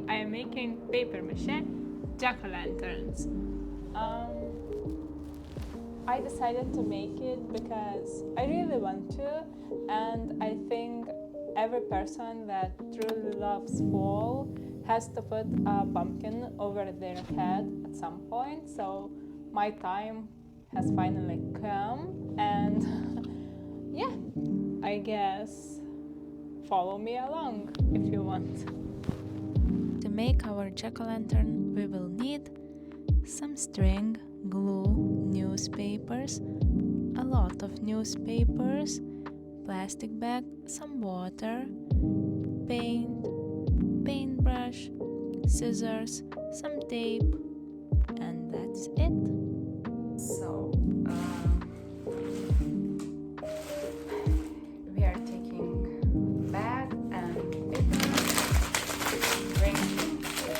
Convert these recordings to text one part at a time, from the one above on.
I am making paper mache jack-o'-lanterns. I decided to make it because I really want to, and I think every person that truly loves fall has to put a pumpkin over their head at some point. So my time has finally come, and yeah, I guess follow me along if you want. To make our jack-o'-lantern, we will need some string, glue, newspapers, a lot of newspapers, plastic bag, some water, paint, paintbrush, scissors, some tape, and that's it. So, we are taking bag and paper, bring paper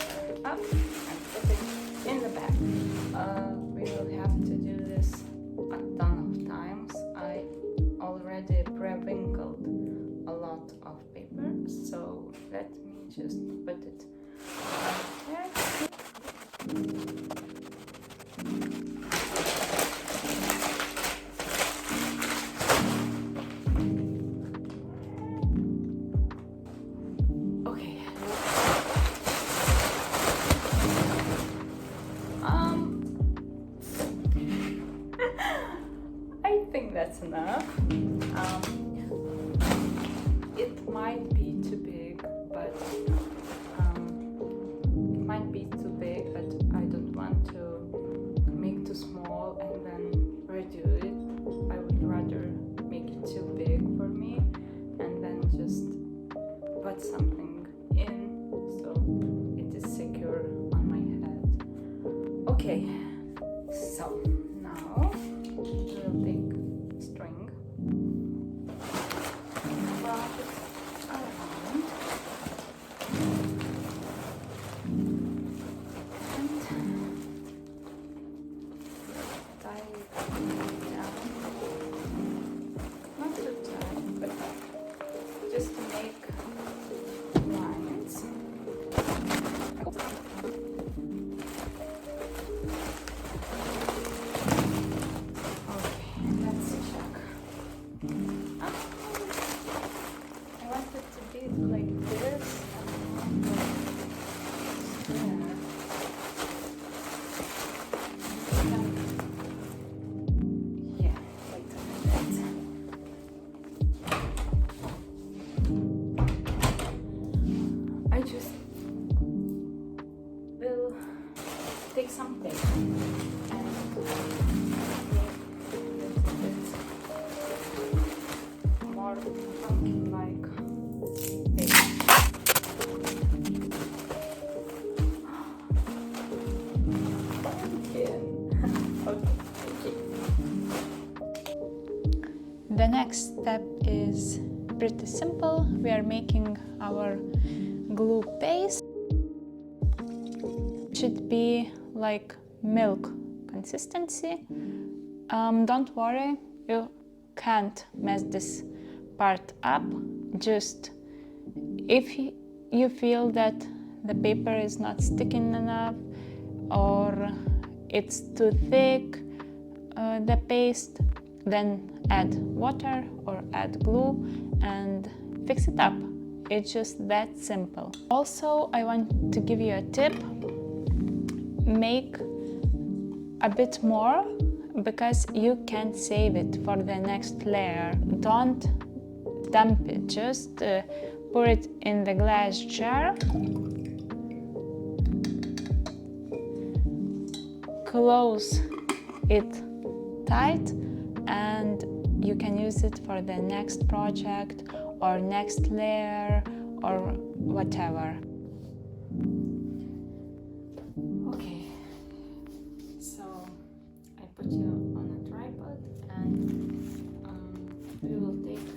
up and put it in the bag. We will have to do this a ton of times. I already pre-wrinkled a lot of paper, so let me just put it there. Okay. I think that's enough. It might be too big, but it might be too big, but I don't want to make too small and then redo it. I would rather make it too big for me and then just put something in so it is secure on my head. Okay, so now we'll take string, wrap it around, and tie it down. Not too tight, but just to make lines. Okay, let's check. I want it to be like this. Yeah, wait a minute. I just will take some tape and more pumpkin-like tape. Okay. The next step is pretty simple. We are making our glue paste. Should be like milk consistency. Don't worry, you can't mess this part up. Just if you feel that the paper is not sticking enough or it's too thick, the paste, then add water or add glue and fix it up. It's just that simple. Also, I want to give you a tip. Make a bit more because you can save it for the next layer. Don't dump it, just pour it in the glass jar. Close it tight and you can use it for the next project or next layer or whatever. Okay, so I put you on a tripod and we will take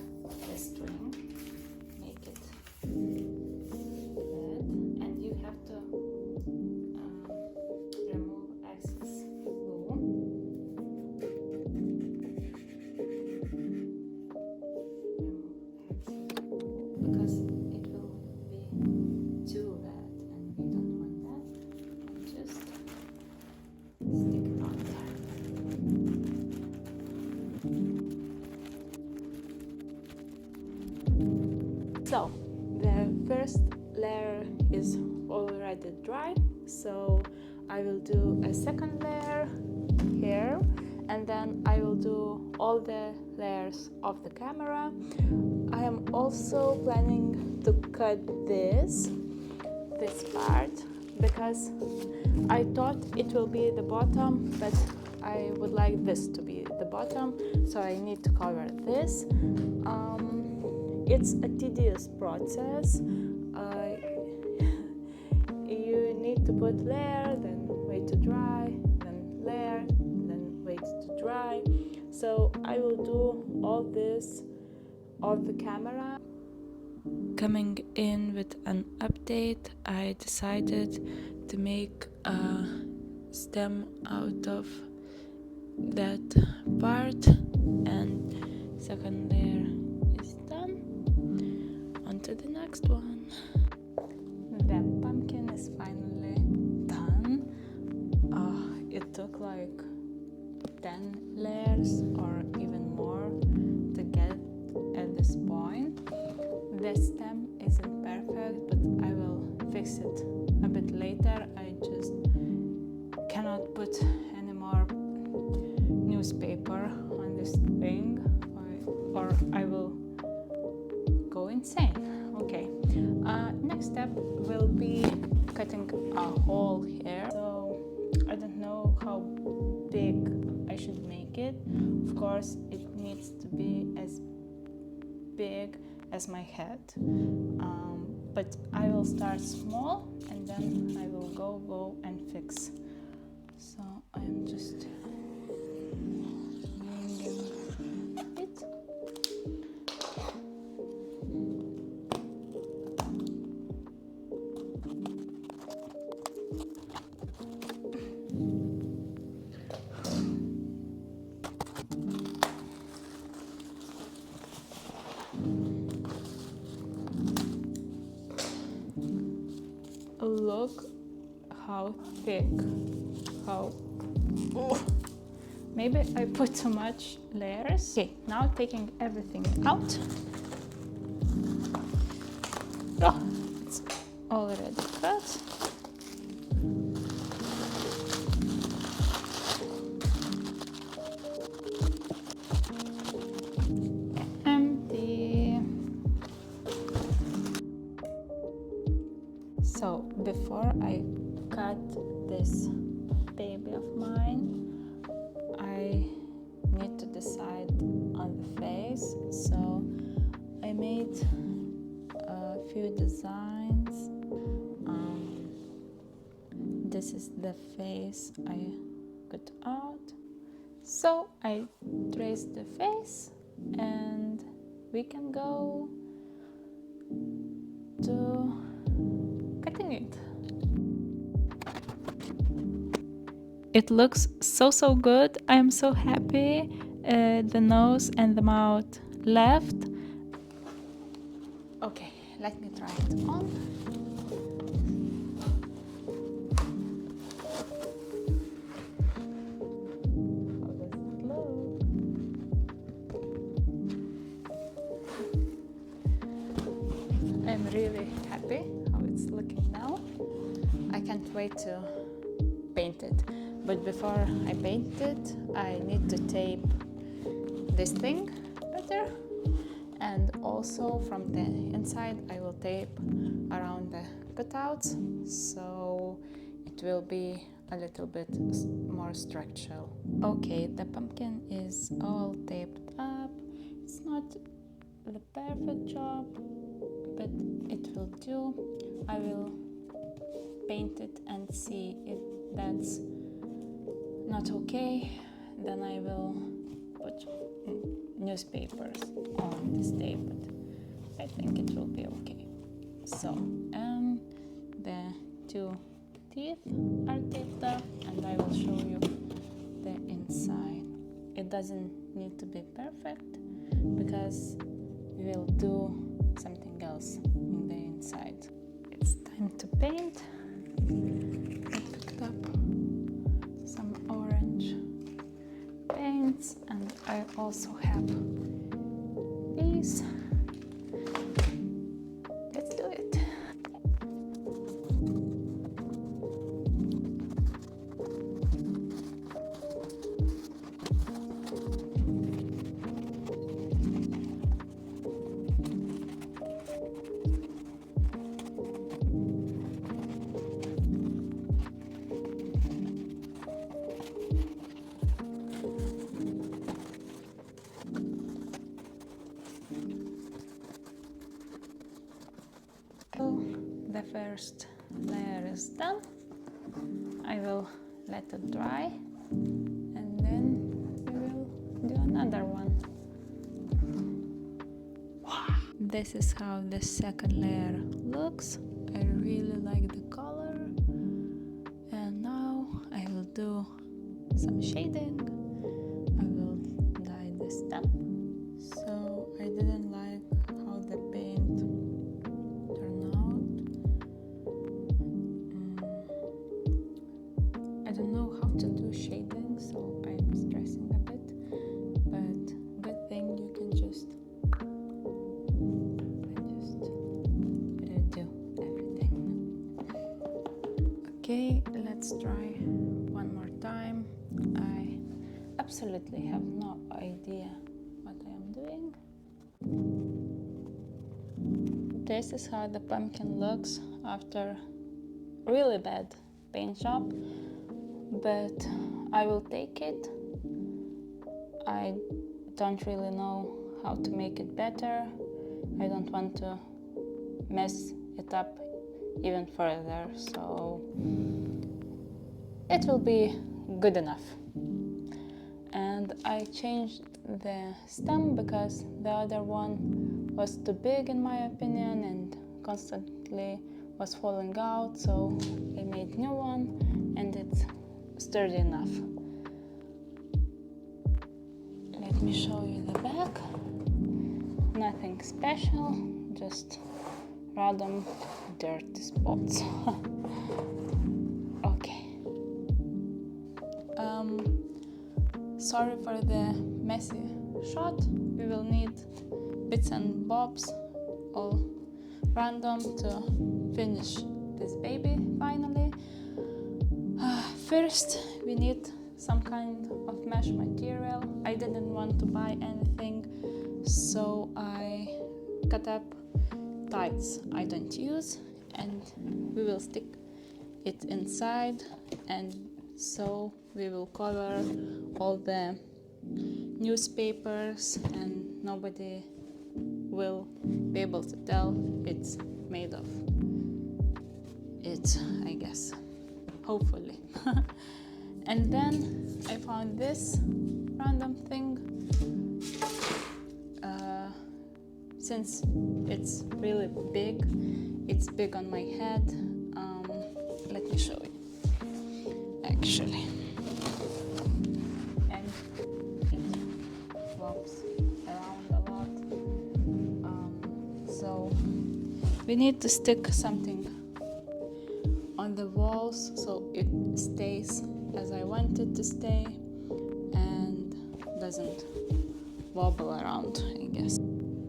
the string, make it red, and you have to remove excess glue. Because it will be too will do a second layer here, and then I will do all the layers of the camera. I am also planning to cut this part because I thought it will be the bottom, but I would like this to be the bottom, so I need to cover this. It's a tedious process. You need to put layer, then wait to dry, then layer, then wait to dry. So I will do all this of the camera. Coming in with an update, I decided to make a stem out of that part, and second layer is done. On to the next one. The pumpkin is finally done. It took like 10 layers or even more to get at this point. The stem isn't perfect, but I will fix it a bit later. I just cannot put any more newspaper on this thing, or I will go insane. Okay, next step will be cutting a hole here. So I don't know how big I should make it. Of course, it needs to be as big as my head, but I will start small and then I will go and fix. So I'm just bringing it. Look how thick, maybe I put too much layers. Okay, now taking everything out. Oh, it's already cut. Empty. So before I cut this baby of mine, I need to decide on the face. So I made a few designs. This is the face I cut out. So I traced the face and we can go to cutting it. It looks so good. I am so happy. The nose and the mouth left. Okay, let me try it on. How does it look? I'm really happy how it's looking now. I can't wait to paint it. But before I paint it, I need to tape this thing better. And also from the inside, I will tape around the cutouts, so it will be a little bit more structural. Okay, the pumpkin is all taped up. It's not the perfect job, but it will do. I will paint it and see if that's not okay. Then I will put newspapers on this tape, but I think it will be okay. So, and the two teeth are taped up, and I will show you the inside. It doesn't need to be perfect because we will do something else in the inside. It's time to paint. I picked up some orange paints, and I also have these. Let's do it. first layer is done. I will let it dry and then we will do another one. This is how the second layer looks. I really like the color. And now I will do some shading. I will dye the stem. So I didn't like how the paint turned out. I don't know how to do shading, so I'm stressing a bit. But good thing you can just redo everything. Okay, let's try one more time. I absolutely have no idea what I am doing. This is how the pumpkin looks after really bad paint job, but I will take it. I don't really know how to make it better. I don't want to mess it up even further, so it will be good enough. And I changed the stem because the other one was too big in my opinion and constantly was falling out, so I made new one and it's sturdy enough. Let me show you the back. Nothing special, just random dirty spots. Okay. Sorry for the messy shot. We will need bits and bobs, all random, to finish this baby finally. First, we need some kind of mesh material. I didn't want to buy anything, so I cut up tights I don't use, and we will stick it inside, and so we will cover all the newspapers and nobody will be able to tell it's made of it, I guess, hopefully. And then I found this random thing. Since it's really big, it's big on my head. Let me show you, actually. And it flops around a lot. So we need to stick something on the walls so it stays as I want it to stay and doesn't wobble around, I guess.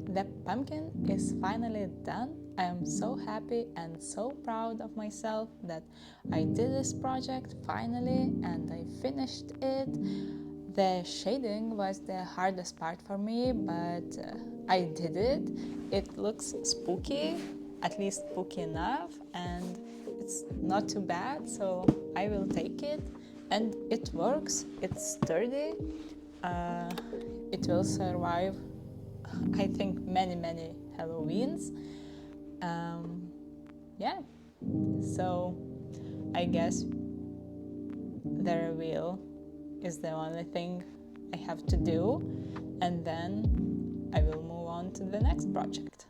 The pumpkin is finally done. I am so happy and so proud of myself that I did this project finally and I finished it. The shading was the hardest part for me, but I did it. It looks spooky, at least spooky enough, and it's not too bad, so I will take it. And it works, it's sturdy, it will survive, I think, many Halloweens. Yeah, so I guess the reveal is the only thing I have to do, and then I will move on to the next project.